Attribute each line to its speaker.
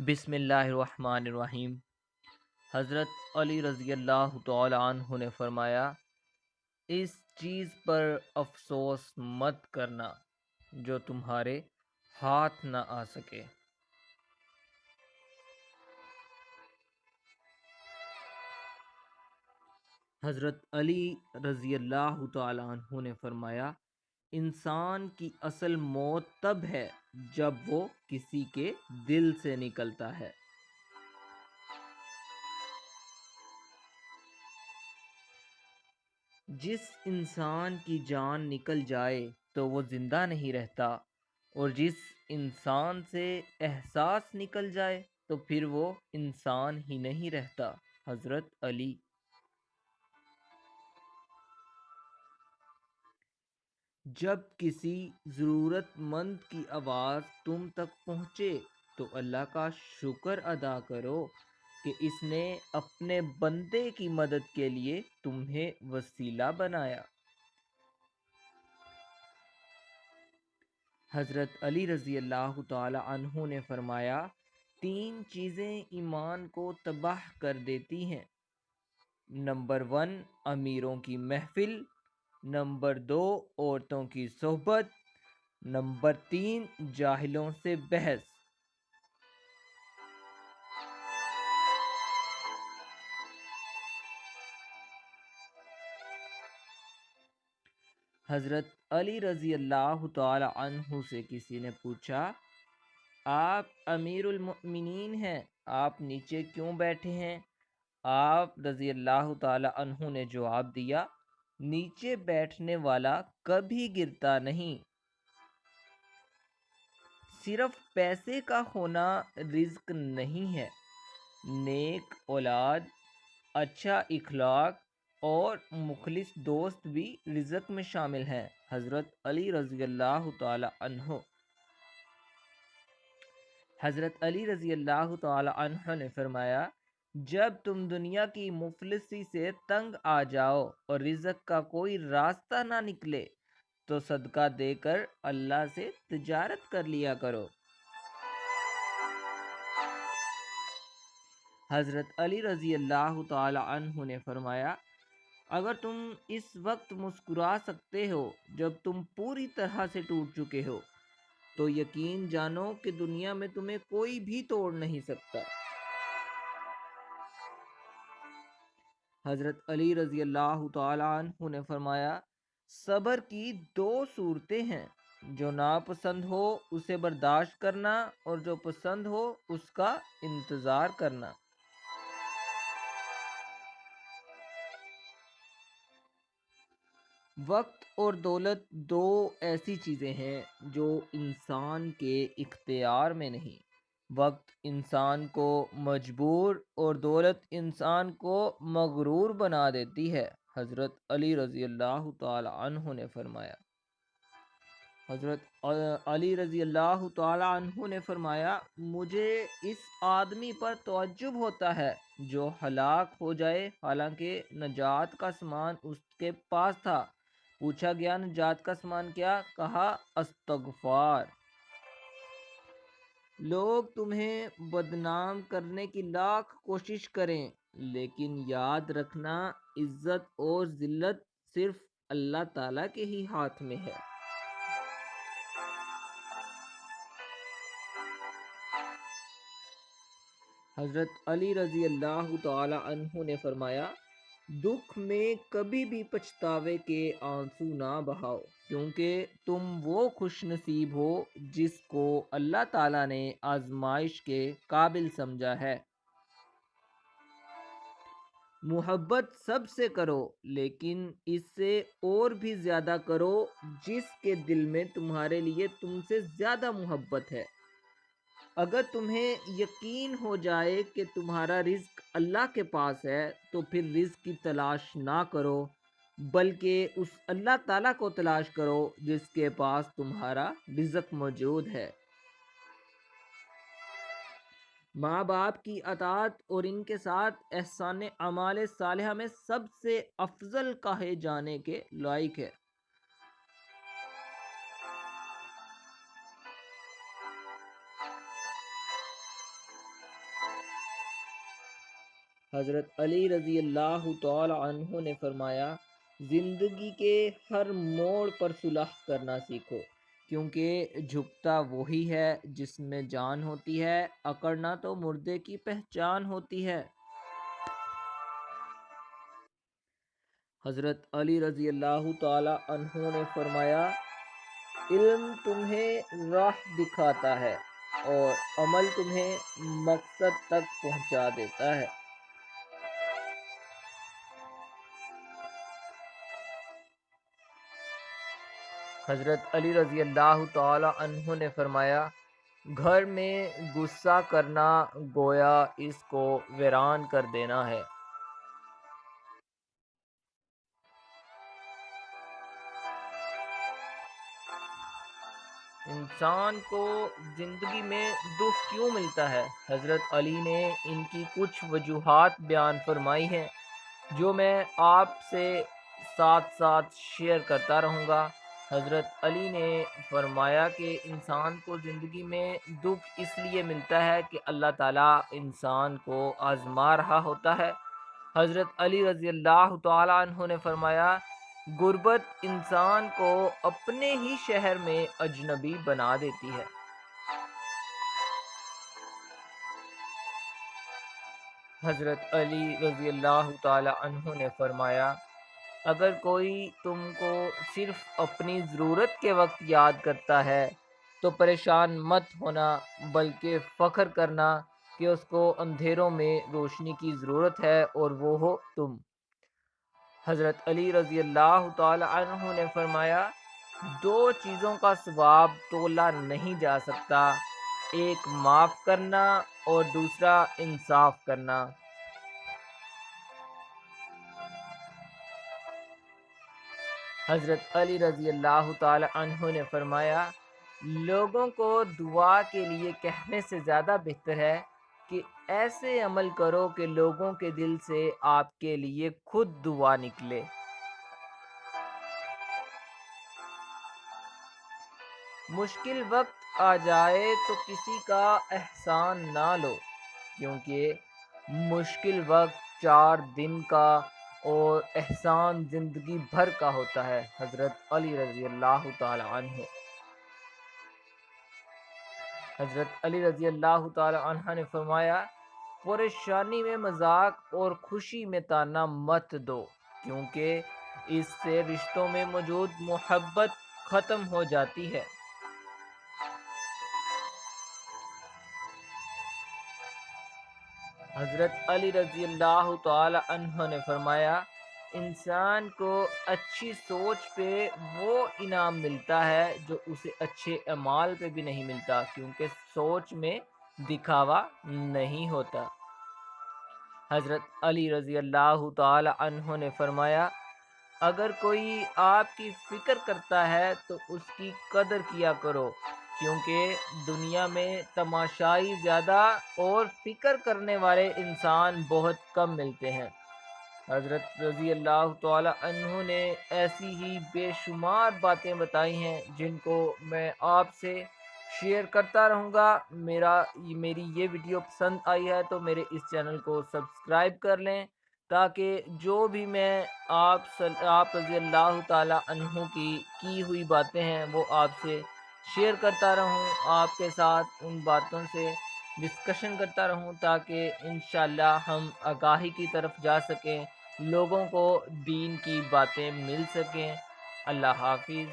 Speaker 1: بسم اللہ الرحمن الرحیم۔ حضرت علی رضی اللہ تعالی عنہ نے فرمایا، اس چیز پر افسوس مت کرنا جو تمہارے ہاتھ نہ آ سکے۔ حضرت علی رضی اللہ تعالی عنہ نے فرمایا، انسان کی اصل موت تب ہے جب وہ کسی کے دل سے نکلتا ہے۔ جس انسان کی جان نکل جائے تو وہ زندہ نہیں رہتا، اور جس انسان سے احساس نکل جائے تو پھر وہ انسان ہی نہیں رہتا۔ حضرت علی۔ جب کسی ضرورت مند کی آواز تم تک پہنچے تو اللہ کا شکر ادا کرو کہ اس نے اپنے بندے کی مدد کے لیے تمہیں وسیلہ بنایا۔ حضرت علی رضی اللہ تعالی عنہ نے فرمایا، 3 چیزیں ایمان کو تباہ کر دیتی ہیں۔ نمبر 1، امیروں کی محفل۔ نمبر 2، عورتوں کی صحبت۔ نمبر 3، جاہلوں سے بحث۔ حضرت علی رضی اللہ تعالی عنہ سے کسی نے پوچھا، آپ امیر المؤمنین ہیں، آپ نیچے کیوں بیٹھے ہیں؟ آپ رضی اللہ تعالی عنہ نے جواب دیا، نیچے بیٹھنے والا کبھی گرتا نہیں۔ صرف پیسے کا ہونا رزق نہیں ہے، نیک اولاد، اچھا اخلاق اور مخلص دوست بھی رزق میں شامل ہیں۔ حضرت علی رضی اللہ تعالی عنہ۔ حضرت علی رضی اللہ تعالی عنہ نے فرمایا، جب تم دنیا کی مفلسی سے تنگ آ جاؤ اور رزق کا کوئی راستہ نہ نکلے تو صدقہ دے کر اللہ سے تجارت کر لیا کرو۔ حضرت علی رضی اللہ تعالی عنہ نے فرمایا، اگر تم اس وقت مسکرا سکتے ہو جب تم پوری طرح سے ٹوٹ چکے ہو تو یقین جانو کہ دنیا میں تمہیں کوئی بھی توڑ نہیں سکتا۔ حضرت علی رضی اللہ تعالی عنہ نے فرمایا، صبر کی 2 صورتیں ہیں، جو ناپسند ہو اسے برداشت کرنا اور جو پسند ہو اس کا انتظار کرنا۔ وقت اور دولت 2 ایسی چیزیں ہیں جو انسان کے اختیار میں نہیں۔ وقت انسان کو مجبور اور دولت انسان کو مغرور بنا دیتی ہے۔ حضرت علی رضی اللہ تعالی عنہ نے فرمایا، حضرت علی رضی اللہ تعالی عنہ نے فرمایا، مجھے اس آدمی پر تعجب ہوتا ہے جو ہلاک ہو جائے حالانکہ نجات کا سامان اس کے پاس تھا۔ پوچھا گیا، نجات کا سامان کیا؟ کہا، استغفار۔ لوگ تمہیں بدنام کرنے کی لاکھ کوشش کریں لیکن یاد رکھنا، عزت اور ذلت صرف اللہ تعالیٰ کے ہی ہاتھ میں ہے۔ حضرت علی رضی اللہ تعالی عنہ نے فرمایا، دکھ میں کبھی بھی پچھتاوے کے آنسو نہ بہاؤ، کیونکہ تم وہ خوش نصیب ہو جس کو اللہ تعالیٰ نے آزمائش کے قابل سمجھا ہے۔ محبت سب سے کرو لیکن اس سے اور بھی زیادہ کرو جس کے دل میں تمہارے لیے تم سے زیادہ محبت ہے۔ اگر تمہیں یقین ہو جائے کہ تمہارا رزق اللہ کے پاس ہے تو پھر رزق کی تلاش نہ کرو بلکہ اس اللہ تعالیٰ کو تلاش کرو جس کے پاس تمہارا رزق موجود ہے۔ ماں باپ کی اطاعت اور ان کے ساتھ احسان اعمال صالحہ میں سب سے افضل کہے جانے کے لائق ہے۔ حضرت علی رضی اللہ تعالی عنہ نے فرمایا، زندگی کے ہر موڑ پر صلح کرنا سیکھو، کیونکہ جھکتا وہی ہے جس میں جان ہوتی ہے، اکڑنا تو مردے کی پہچان ہوتی ہے۔ حضرت علی رضی اللہ تعالی عنہ نے فرمایا، علم تمہیں راہ دکھاتا ہے اور عمل تمہیں مقصد تک پہنچا دیتا ہے۔ حضرت علی رضی اللہ تعالی عنہ نے فرمایا، گھر میں غصہ کرنا گویا اس کو ویران کر دینا ہے۔ انسان کو زندگی میں دکھ کیوں ملتا ہے؟ حضرت علی نے ان کی کچھ وجوہات بیان فرمائی ہیں جو میں آپ سے ساتھ ساتھ شیئر کرتا رہوں گا۔ حضرت علی نے فرمایا کہ انسان کو زندگی میں دکھ اس لیے ملتا ہے کہ اللہ تعالیٰ انسان کو آزما رہا ہوتا ہے۔ حضرت علی رضی اللہ تعالیٰ عنہ نے فرمایا، غربت انسان کو اپنے ہی شہر میں اجنبی بنا دیتی ہے۔ حضرت علی رضی اللہ تعالی عنہ نے فرمایا، اگر کوئی تم کو صرف اپنی ضرورت کے وقت یاد کرتا ہے تو پریشان مت ہونا، بلکہ فخر کرنا کہ اس کو اندھیروں میں روشنی کی ضرورت ہے اور وہ ہو تم۔ حضرت علی رضی اللہ تعالی عنہ نے فرمایا، دو چیزوں کا ثواب تولا نہیں جا سکتا، ایک معاف کرنا اور دوسرا انصاف کرنا۔ حضرت علی رضی اللہ تعالی عنہ نے فرمایا، لوگوں کو دعا کے لیے کہنے سے زیادہ بہتر ہے کہ ایسے عمل کرو کہ لوگوں کے دل سے آپ کے لیے خود دعا نکلے۔ مشکل وقت آ جائے تو کسی کا احسان نہ لو، کیونکہ مشکل وقت 4 دن کا اور احسان زندگی بھر کا ہوتا ہے۔ حضرت علی رضی اللہ تعالی عنہ۔ حضرت علی رضی اللہ تعالی عنہ نے فرمایا، پریشانی میں مذاق اور خوشی میں تانا مت دو، کیونکہ اس سے رشتوں میں موجود محبت ختم ہو جاتی ہے۔ حضرت علی رضی اللہ تعالی عنہ نے فرمایا، انسان کو اچھی سوچ پہ وہ انعام ملتا ہے جو اسے اچھے اعمال پہ بھی نہیں ملتا، کیونکہ سوچ میں دکھاوا نہیں ہوتا۔ حضرت علی رضی اللہ تعالی عنہ نے فرمایا، اگر کوئی آپ کی فکر کرتا ہے تو اس کی قدر کیا کرو، کیونکہ دنیا میں تماشائی زیادہ اور فکر کرنے والے انسان بہت کم ملتے ہیں۔ حضرت رضی اللہ تعالی عنہ نے ایسی ہی بے شمار باتیں بتائی ہیں جن کو میں آپ سے شیئر کرتا رہوں گا۔ میری یہ ویڈیو پسند آئی ہے تو میرے اس چینل کو سبسکرائب کر لیں، تاکہ جو بھی میں آپ رضی اللہ تعالی عنہ کی ہوئی باتیں ہیں وہ آپ سے شیئر کرتا رہوں، آپ کے ساتھ ان باتوں سے ڈسکشن کرتا رہوں، تاکہ انشاءاللہ ہم آگاہی کی طرف جا سکیں، لوگوں کو دین کی باتیں مل سکیں۔ اللہ حافظ۔